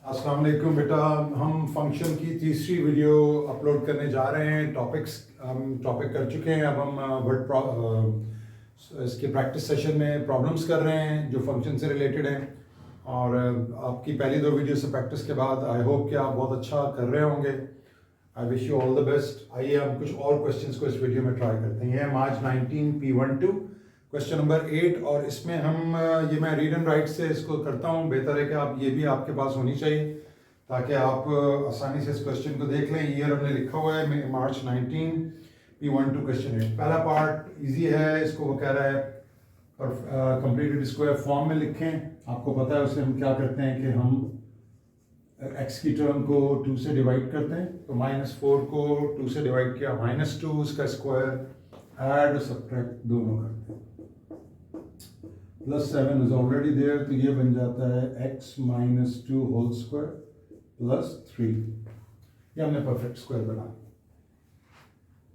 अस्सलाम वालेकुम बेटा। हम फंक्शन की तीसरी वीडियो अपलोड करने जा रहे हैं। हम टॉपिक कर चुके हैं। अब हम इसके प्रैक्टिस सेशन में प्रॉब्लम्स कर रहे हैं जो फंक्शन से रिलेटेड हैं। और आपकी पहली दो वीडियो से प्रैक्टिस के बाद आई होप कि आप बहुत अच्छा कर रहे होंगे। I wish you all the best. आइए हम कुछ और क्वेश्चंस को इस वीडियो में ट्राई करते हैं। ये मार्च 19 P12 क्वेश्चन नंबर 8 और इसमें हम ये मैं रीड एंड राइट से इसको करता हूँ। बेहतर है कि आप ये भी आपके पास होनी चाहिए ताकि आप आसानी से इस क्वेश्चन को देख लें। ईयर हमने लिखा हुआ है मार्च 19 P12 क्वेश्चन 8। पहला पार्ट इजी है। इसको वो कह रहा है और कंप्लीटेड स्क्वायर फॉर्म में लिखें। आपको पता है उसे हम क्या करते हैं कि हम x की टर्म को 2 से डिवाइड करते हैं। तो -4 को 2 से डिवाइड किया, -2 उसका स्क्वायर, ऐड और सब्ट्रैक्ट दोनों करते हैं। +7 इज ऑलरेडी देयर, तो ये बन जाता है x - 2 होल स्क्वायर +3। ये हमने परफेक्ट स्क्वायर बना।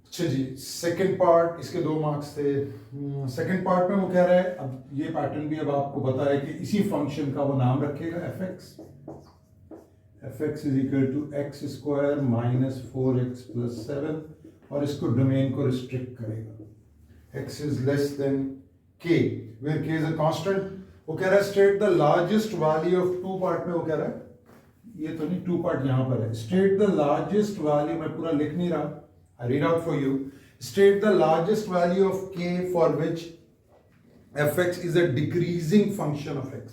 अच्छा जी, सेकंड पार्ट, इसके 2 मार्क्स थे। सेकंड पार्ट में वो कह रहा है, अब ये पैटर्न भी अब आपको पता है कि इसी फंक्शन का वो नाम रखेगा fx = x² - 4x + 7 और इसको डोमेन को रिस्ट्रिक्ट करेगा। x is less than k where k is a constant। वो कह रहा है state the largest value of 2 part में वो कह रहा है, ये तो नहीं 2 पार्ट यहां पर है। स्टेट द लार्जेस्ट वैल्यू, मैं पूरा लिख नहीं रहा, I read out for you. State the largest value of k for which fx is a decreasing function of x।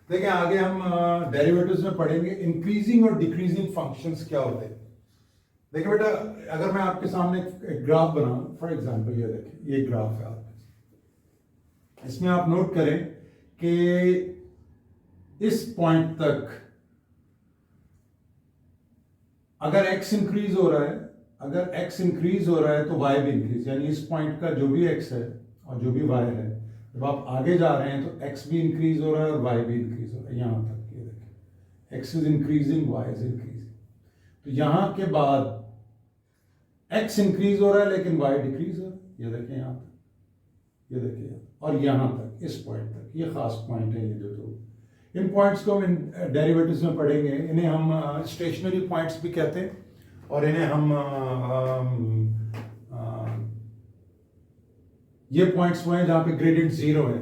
देखिए आगे हम डेरिवेटिव्स में पढ़ेंगे इंक्रीजिंग और डिक्रीजिंग फंक्शंस क्या होते हैं। देखिए बेटा, अगर मैं आपके सामने एक ग्राफ बनाऊं, फॉर एग्जांपल ये देखिए, ये ग्राफ है आपके, इसमें आप नोट करें कि इस पॉइंट तक अगर x इंक्रीज हो रहा है, तो y भी इंक्रीज, यानी इस पॉइंट का जो भी x है और जो भी y है, जब आप आगे जा रहे हैं तो x भी इंक्रीज हो रहा है और y भी इंक्रीज हो रहा है। यहां तक ये देखिए, x is increasing, y is increasing. तो यहां के बाद x इंक्रीज हो रहा है लेकिन y डिक्रीज हो रहा है। ये देखिए यहां तक, ये देखिए, और यहां तक, इस पॉइंट तक, ये खास पॉइंट है ये जो दो। इन पॉइंट्स को हम डेरिवेटिव्स में पढ़ेंगे। इन्हें हम स्टेशनरी पॉइंट्स भी कहते हैं और इन्हें हम ये पॉइंट्स वो हैं जहां पे ग्रेडियंट 0 है।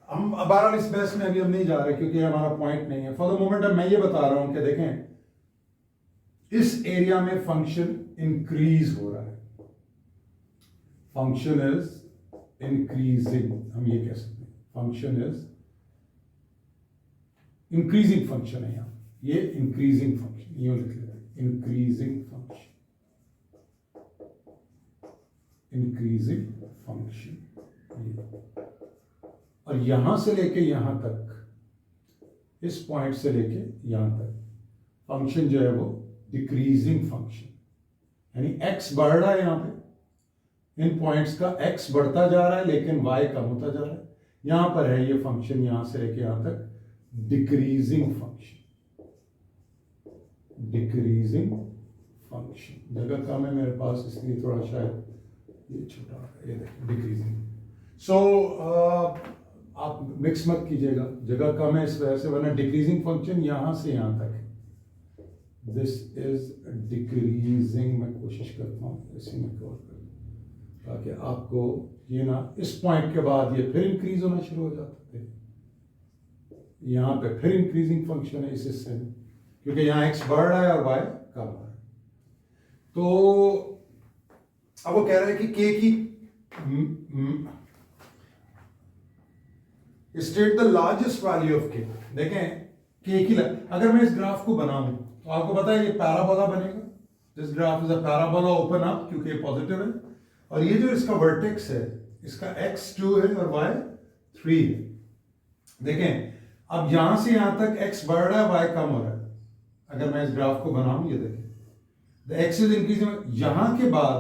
हम बहरहाल इस बहस में अभी हम नहीं जा रहे क्योंकि हमारा पॉइंट नहीं है। फॉर द मोमेंट मैं ये बता रहा हूं कि देखें, इस एरिया में फंक्शन इंक्रीज हो रहा है, फंक्शन इज इंक्रीजिंग, हम ये कह सकते हैं, फंक्शन इज इंक्रीजिंग फंक्शन है। यहां ये इंक्रीजिंग फंक्शन, ये लिख लेते हैं, इंक्रीजिंग फंक्शन, इंक्रीजिंग फंक्शन। और यहां से लेके यहां तक, इस पॉइंट से लेके यहां तक फंक्शन जो है वो डिक्रीजिंग फंक्शन, यानी x बढ़ रहा है। यहां पे इन पॉइंट्स का x बढ़ता जा रहा है लेकिन y कम होता जा रहा है। यहां पर है ये फंक्शन, यहां से लेके यहां तक डिक्रीजिंग फंक्शन, डिक्रीजिंग फंक्शन। जगह कम है मेरे पास इसलिए थोड़ा शायद ये छोटा, ये देखिए डिक्रीजिंग। सो आप मिक्स मत कीजिएगा, जगह कम है इस वजह से, वरना डिक्रीजिंग फंक्शन यहां से यहां तक है। This is decreasing. मैं कोशिश करता हूं इसी में कवर कर ताकि आपको ये ना, इस पॉइंट के बाद ये फिर इंक्रीज होना शुरू हो जाता है। यहां पे फिर इंक्रीजिंग फंक्शन है इस हिस्से में, क्योंकि यहां x बढ़ रहा है और y कम हो रहा है। तो अब वो कह रहा है कि k की state the largest value of k। देखें k की, अगर मैं इस ग्राफ को बनाऊं तो आपको पता है ये पैराबोला बनेगा। This graph is a parabola open up, क्योंकि ये पॉजिटिव है और ये जो इसका वर्टेक्स है, इसका x 2 है और y 3 है। देखें अब यहां से यहां तक x बढ़ रहा है, y कम हो रहा है। अगर मैं इस ग्राफ को बनाऊं, ये देखें, द x इज इंक्रीजिंग। यहां के बाद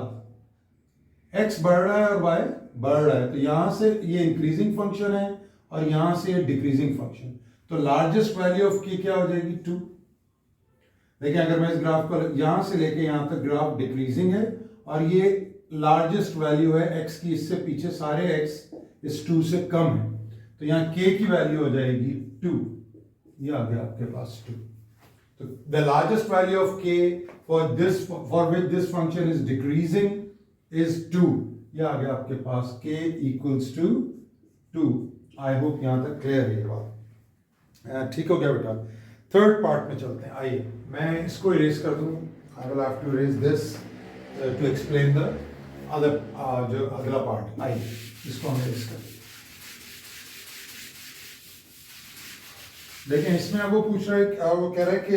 x बढ़ रहा है और y बढ़ रहा है, तो यहां से ये इंक्रीजिंग फंक्शन है और यहां से ये डिक्रीजिंग फंक्शन। तो लार्जेस्ट वैल्यू ऑफ k क्या हो जाएगी? 2। देखिए अगर मैं इस ग्राफ को यहां से लेके यहां तक, ग्राफ डिक्रीजिंग है और ये लार्जेस्ट वैल्यू है x की, इससे पीछे सारे x इस 2 से कम है, तो यहां k की वैल्यू हो जाएगी 2। ये आ गया आपके पास 2। तो the largest value of k for which this function is decreasing is 2। ये आ गया आपके पास k equals to 2। I hope यहां तक क्लियर है ये बात, ठीक हो गया बेटा। थर्ड पार्ट में चलते हैं, आइए मैं इसको इरेज कर दूं। I will have to erase this to explain the other जो अगला पार्ट। आइए इसको हम इरेज कर देखें। इसमें वो पूछ रहा है, वो कह रहा है कि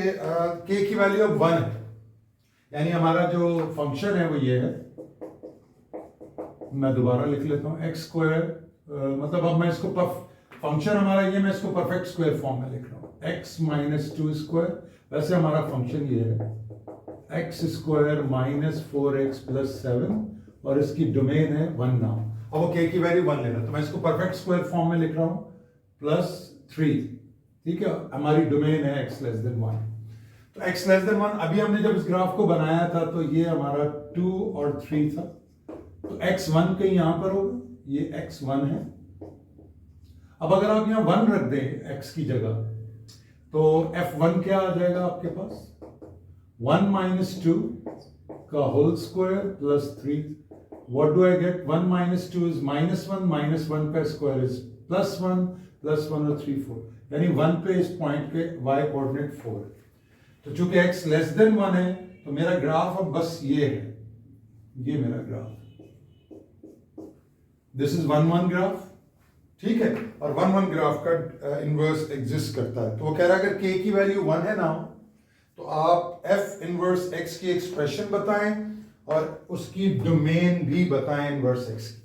k की वैल्यू अब 1 है, यानी हमारा जो फंक्शन है वो ये है। मैं दोबारा लिख लेता हूँ x स्क्वायर, मतलब अब मैं इसको फंक्शन हमारा ये, मैं इसको परफेक्ट स्क्वायर फॉर्म में लिख रहा हूँ, x माइनस 2 स्क्वायर। वैसे हमारा फंक्शन ये है x square minus 4x plus 7 और इसकी डोमेन है 1 नाउ। अब वो k की वैल्यू 1 ले रहा है, तो मैं इसको परफेक्ट स्क्वायर फॉर्म में लिख रहा हूँ प्लस 3, ठीक है। हमारी डोमेन है x लेस देन 1। तो x लेस देन 1, अभी हमने जब इस ग्राफ को बनाया था तो ये हमारा 2 और 3 था, तो x1 कहीं यहां पर होगा, ये x1 है। अब अगर आप यहां 1 रख दें x की जगह, तो f1 क्या आ जाएगा आपके पास, 1 माइनस 2 का whole square plus 3। What do I get, 1 minus 2 is minus 1 का स्क्वायर इज प्लस 1 और 3 4, यानी 1 पे इस पॉइंट पे y कोऑर्डिनेट 4। तो चूंकि x लेस देन 1 है, तो मेरा ग्राफ अब बस ये है, ये मेरा ग्राफ, दिस इज 1 1 ग्राफ, ठीक है। और 1 1 ग्राफ का इनवर्स एग्जिस्ट करता है। तो वो कह रहा है अगर k की वैल्यू 1 है ना, तो आप f इनवर्स x की एक्सप्रेशन बताएं और उसकी डोमेन भी बताएं इनवर्स x की।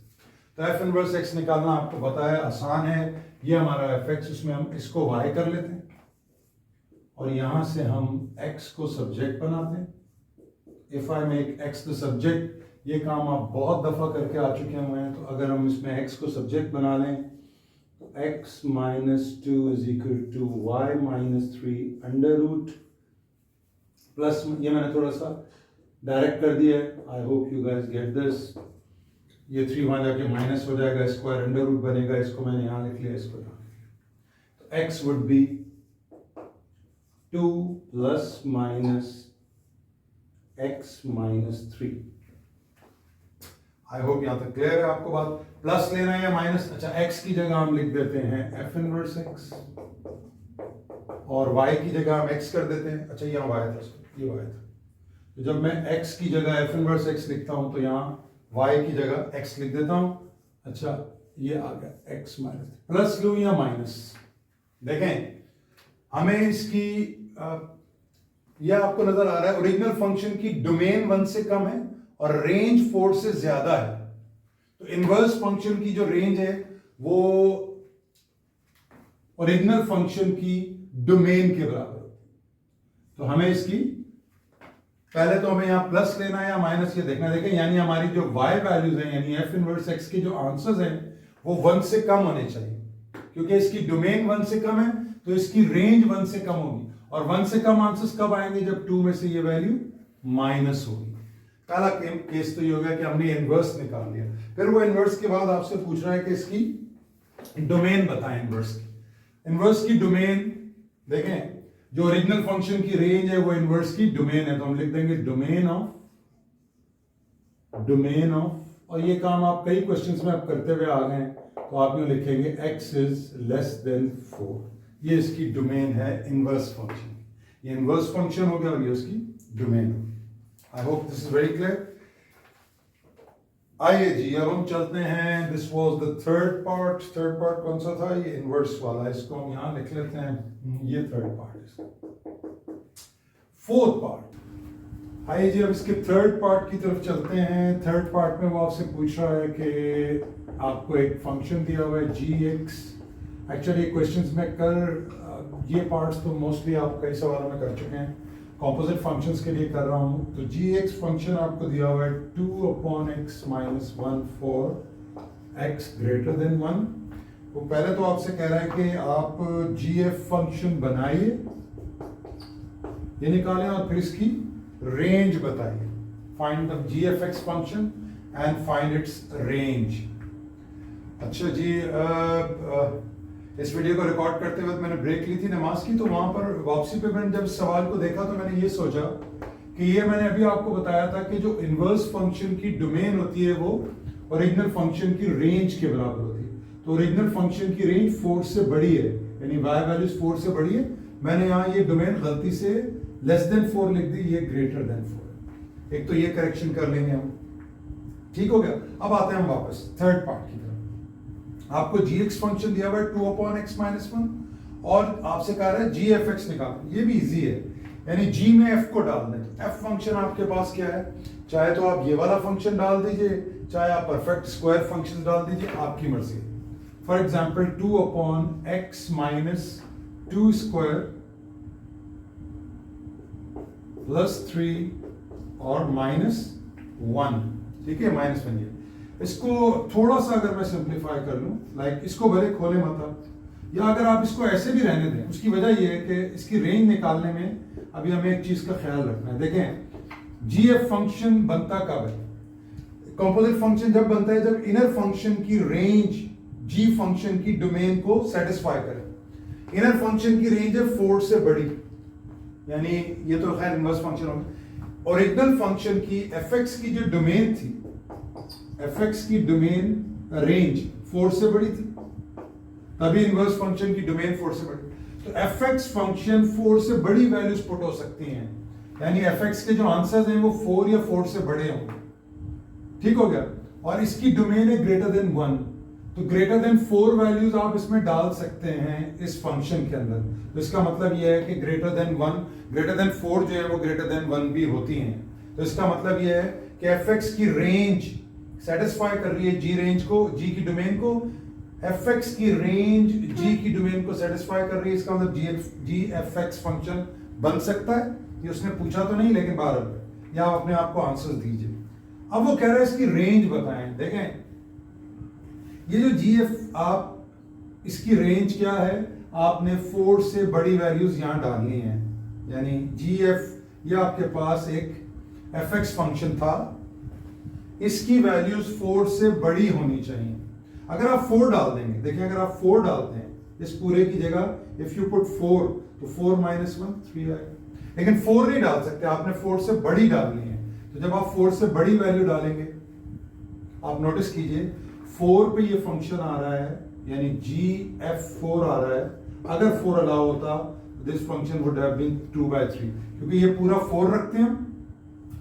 तो f इनवर्स x निकालना आपको बताया, आसान है। ये हमारा fx, उसमें हम इसको y कर लेते हैं और यहां से हम x को सब्जेक्ट बनाते हैं। If I make x the subject, ये काम आप बहुत दफा करके आ चुके हुए हैं। तो अगर हम इसमें x को सब्जेक्ट बना लें, तो x minus 2 is equal to y minus 3 under root plus, ये मैंने थोड़ा सा डायरेक्ट कर दिया है, I hope you guys get this. ये 3 वहां जाके माइनस हो जाएगा, स्क्वायर अंडर रूट बनेगा, इसको मैंने यहां लिख लिया, इसको यहां। तो x would be 2 plus minus x minus 3। I hope यहां तक क्लियर है आपको बात। प्लस लेना है या माइनस, अच्छा x की जगह हम लिख देते हैं f इनवर्स x और y की जगह हम x कर देते हैं। अच्छा यहाँ y था, ये y था, तो जब मैं x की जगह f इनवर्स x लिखता हूं, तो यहाँ y की जगह x लिख देता हूं। अच्छा ये आ गया x माइनस, प्लस लूं या माइनस, देखें हमें इसकी यह आपको नजर आ रहा है, ओरिजिनल फंक्शन की डोमेन 1 से कम है और रेंज 4 से ज्यादा है। तो इनवर्स फंक्शन की जो रेंज है वो ओरिजिनल फंक्शन की डोमेन के बराबर होती है। तो हमें इसकी पहले तो हमें यहां प्लस लेना है या माइनस, ये देखना। देखें यानी हमारी जो y वैल्यूज हैं, यानी f इनवर्स x के जो आंसर्स हैं वो 1 से कम होने चाहिए, क्योंकि इसकी डोमेन 1 से कम है तो इसकी रेंज 1 से कम होगी। और 1 से कम आंसर्स कब आएंगे, जब 2 में से ये वैल्यू माइनस होगी। पहला केस तो ये हो गया कि हमने इनवर्स निकाल लिया। फिर वो इनवर्स के बाद आपसे पूछ रहा है कि इसकी डोमेन बताएं इनवर्स की। इनवर्स की डोमेन देखें, जो ओरिजिनल फंक्शन की रेंज है वो इनवर्स की डोमेन है, तो हम लिख देंगे डोमेन ऑफ, और ये काम आप कई क्वेश्चंस में आप करते हुए आ गए, तो आप यूं लिखेंगे x इज लेस देन 4। ये इसकी डोमेन है इनवर्स फंक्शन, ये इनवर्स फंक्शन हो गया और ये उसकी domain. I hope this is very clear. आइए जी अब हम चलते हैं, this was the third part कौन सा था, ये इनवर्स वाला, इसको हम यहां लिख लेते हैं, ये थर्ड पार्ट। फोर्थ पार्ट, आइए जी अब इसके थर्ड पार्ट की तरफ चलते हैं। थर्ड पार्ट में वो आपसे पूछ रहा है कि आपको एक फंक्शन दिया हुआ है gx। एक्चुअली क्वेश्चंस में ये पार्ट्स तो मोस्टली आप कई सवालों में कर चुके हैं, कॉम्पोजिट फंक्शंस के लिए कर रहा हूं। तो gx फंक्शन आपको दिया हुआ है 2/x minus 1 for x greater than 1। तो पहले तो आपसे कह रहा है कि आप gf फंक्शन बनाइए, ये निकालें और फिर इसकी रेंज बताइए। Find the gfx function and find its range. अच्छा जी इस वीडियो को रिकॉर्ड करते वक्त मैंने ब्रेक ली थी नमाज की, तो वहां पर वापसी पे मैंने जब सवाल को देखा तो मैंने ये सोचा कि ये मैंने अभी आपको बताया था कि जो इनवर्स फंक्शन की डोमेन होती है वो ओरिजिनल फंक्शन की रेंज के बराबर होती है। तो ओरिजिनल फंक्शन की रेंज 4 से बड़ी है, यानी y वैल्यूज 4 से बड़ी है। मैंने यहाँ ये डोमेन गलती से लेस देन 4 लिख दी, ये ग्रेटर देन 4। एक तो ये करेक्शन कर लेंगे हम, ठीक हो गया। अब आते हैं हम वापस थर्ड पार्ट की तरफ। आपको gx फंक्शन दिया हुआ है 2/x-1 और आपसे कह रहा है gfx निकालना। ये भी इजी है, यानी g में f को डाल दें। तो f फंक्शन आपके पास क्या है, चाहे तो आप ये वाला फंक्शन डाल दीजिए, चाहे आप परफेक्ट स्क्वायर फंक्शन डाल दीजिए, आपकी मर्जी। फॉर एग्जाम्पल 2/x-2 स्क्वायर +3 और -1, ठीक है, -1। ये इसको थोड़ा सा अगर मैं सिंप्लीफाई कर लूं, लाइक इसको भले खोले मत आप, या अगर आप इसको ऐसे भी रहने दें, उसकी वजह यह है कि इसकी रेंज निकालने में अभी हमें एक चीज का ख्याल रखना है। देखें gf फंक्शन बनता कब है, कंपोजिट फंक्शन जब बनता है जब इनर फंक्शन की रेंज g फंक्शन की डोमेन को सेटिस्फाई करे। इनर फंक्शन की रेंज है 4 से बड़ी, यानी ये तो खैर इनवर्स फंक्शन होगा। ओरिजिनल फंक्शन की fx की जो डोमेन थी, fx की डोमेन रेंज 4 से बड़ी थी, तभी इनवर्स फंक्शन की डोमेन 4 से बड़ी। तो fx फंक्शन 4 से बड़ी वैल्यूज पुट हो सकती हैं, यानी fx के जो आंसर्स हैं वो 4 या 4 से बड़े होंगे, ठीक हो गया। और इसकी डोमेन है ग्रेटर देन 1, तो ग्रेटर देन 4 वैल्यूज आप इसमें डाल सकते हैं इस फंक्शन के अंदर। तो इसका मतलब यह है कि ग्रेटर देन 1, ग्रेटर देन 4 जो है वो ग्रेटर देन 1 भी होती हैं। तो इसका मतलब यह है कि fx की रेंज सेटिस्फाई कर रही है g रेंज को, g की डोमेन को। fx की रेंज g की डोमेन को सेटिस्फाई कर रही है, इसका मतलब gfx फंक्शन बन सकता है। ये उसने पूछा तो नहीं, लेकिन बहरहाल या आप अपने आप को आंसर दीजिए। अब वो कह रहा है इसकी रेंज बताएं। देखें ये जो gf, आप इसकी रेंज क्या है, आपने 4 से बड़ी वैल्यूज यहां डालनी है, यानी gf ये आपके पास एक fx फंक्शन था, इसकी वैल्यूज 4 से बड़ी होनी चाहिए। अगर आप 4 डाल देंगे, देखिए अगर आप 4 डालते हैं इस पूरे की जगह, इफ यू पुट 4 तो 4 - 1 3 आएगा, लेकिन 4 नहीं डाल सकते, आपने 4 से बड़ी डालनी है। तो जब आप 4 से बड़ी वैल्यू डालेंगे, आप नोटिस कीजिए 4 पे ये फंक्शन आ रहा है, यानी gf4 आ रहा है। अगर 4 अलाउ होता this function would have been 2/3, क्योंकि ये पूरा 4 रखते हैं हम।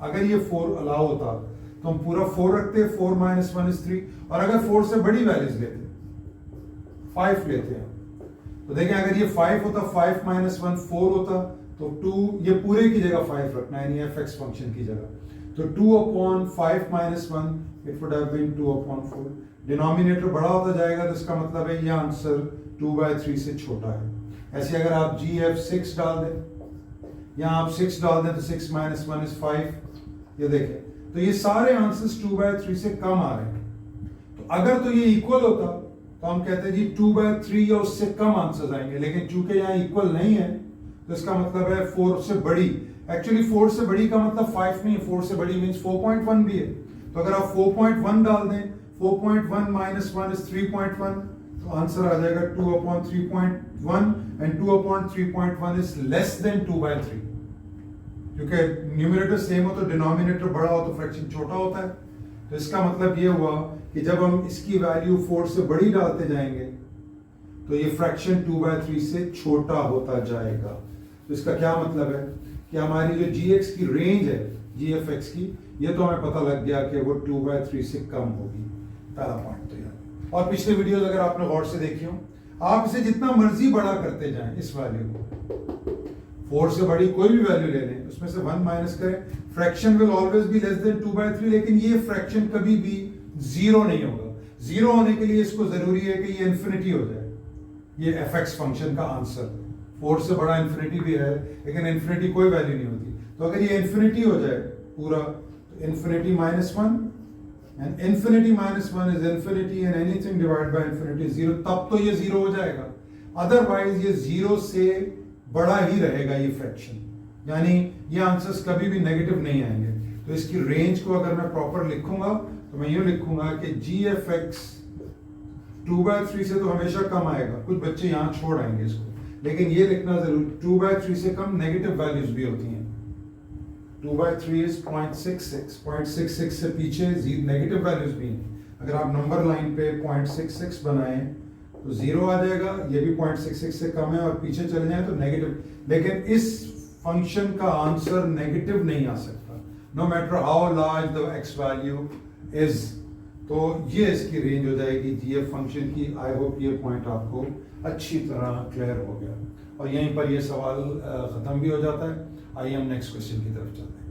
अगर ये 4 अलाउ होता तो हम पूरा 4 रखते, 4 - 1 = 3। और अगर 4 से बड़ी वैल्यूज लेते, 5 लेते हैं, तो देखें अगर ये 5 होता, 5 - 1 4 होता, तो 2 ये पूरे की जगह 5 रखना है, यानी fx फंक्शन की जगह। तो 2/5 - 1 it would have been 2/4। Denominator बड़ा होता जाएगा, तो इसका मतलब है ये आंसर 2/3 से छोटा है। ऐसे अगर आप gf6 डाल दें, यहां आप 6 डाल दें, तो 6 - 1 = 5। ये देखें, तो ये सारे आंसर्स 2/3 से कम आ रहे हैं। तो अगर तो ये इक्वल होता तो हम कहते हैं जी 2/3 या उससे कम आंसर्स आएंगे, लेकिन चूंकि यहाँ इक्वल नहीं है, तो इसका मतलब है 4 से बड़ी। एक्चुअली 4 से बड़ी का मतलब 5 नहीं है, 4 से बड़ी मींस 4.1 भी है। तो अगर आप 4.1 डाल दें, 4.1 - 1 = 3.1, तो आंसर आ जाएगा 2/3.1, एंड 2/3.1 इज लेस देन 2/3। क्योंकि न्यूमरेटर सेम हो तो डिनोमिनेटर बड़ा हो तो फ्रैक्शन छोटा होता है। तो इसका मतलब ये हुआ कि जब हम इसकी वैल्यू 4 से बड़ी डालते जाएंगे, तो ये फ्रैक्शन 2/3 से छोटा होता जाएगा। तो इसका क्या मतलब है कि हमारी जो gx की रेंज है gfx की, ये तो हमें पता लग गया कि वो 2/3 से कम होगी। पहला पॉइंट तो यार। और पिछले वीडियोस अगर आपने गौर से देखी हो, आप इसे जितना मर्जी बड़ा करते जाएं इस वैल्यू को, 4 से बड़ी कोई भी वैल्यू ले लें, उसमें से 1 माइनस करें, fraction will always be less than 2/3। लेकिन ये फ्रैक्शन कभी भी 0 नहीं होगा। 0 होने के लिए इसको जरूरी है कि ये इन्फिनिटी हो जाए। ये fx फंक्शन का आंसर 4 से बड़ा इन्फिनिटी भी है, लेकिन इन्फिनिटी कोई वैल्यू नहीं होती। तो अगर ये इन्फिनिटी हो जाए पूरा, तो infinity -1 and infinity -1 is infinity, and anything divide by infinity 0, तब तो ये 0 हो जाएगा। अदरवाइज ये 0 से बड़ा ही रहेगा ये फ्रैक्शन, यानी ये आंसर्स कभी भी नेगेटिव नहीं आएंगे। तो इसकी रेंज को अगर मैं प्रॉपर लिखूंगा तो मैं यूं लिखूंगा कि gfx 2/3 से तो हमेशा कम आएगा, कुछ बच्चे यहाँ छोड़ आएंगे इसको, लेकिन ये लिखना जरूर 2/3 से कम नेगेटिव वैल्यूज भी होती हैं। 2/3 इज 0.66 से पीछे नेगेटिव वैल्यूज भी हैं। अगर आप नंबर लाइन पे 0.66 बनाएं तो 0 आ जाएगा, ये भी 0.66 से कम है और पीछे चले जाए तो नेगेटिव। लेकिन इस फंक्शन का आंसर नेगेटिव नहीं आ सकता, no matter how large the X value is. तो ये इसकी रेंज हो जाएगी ये फंक्शन की। आई होप ये पॉइंट आपको अच्छी तरह क्लियर हो गया और यहीं पर ये सवाल खत्म भी हो जाता है। आइए हम नेक्स्ट क्वेश्चन की तरफ चलते हैं।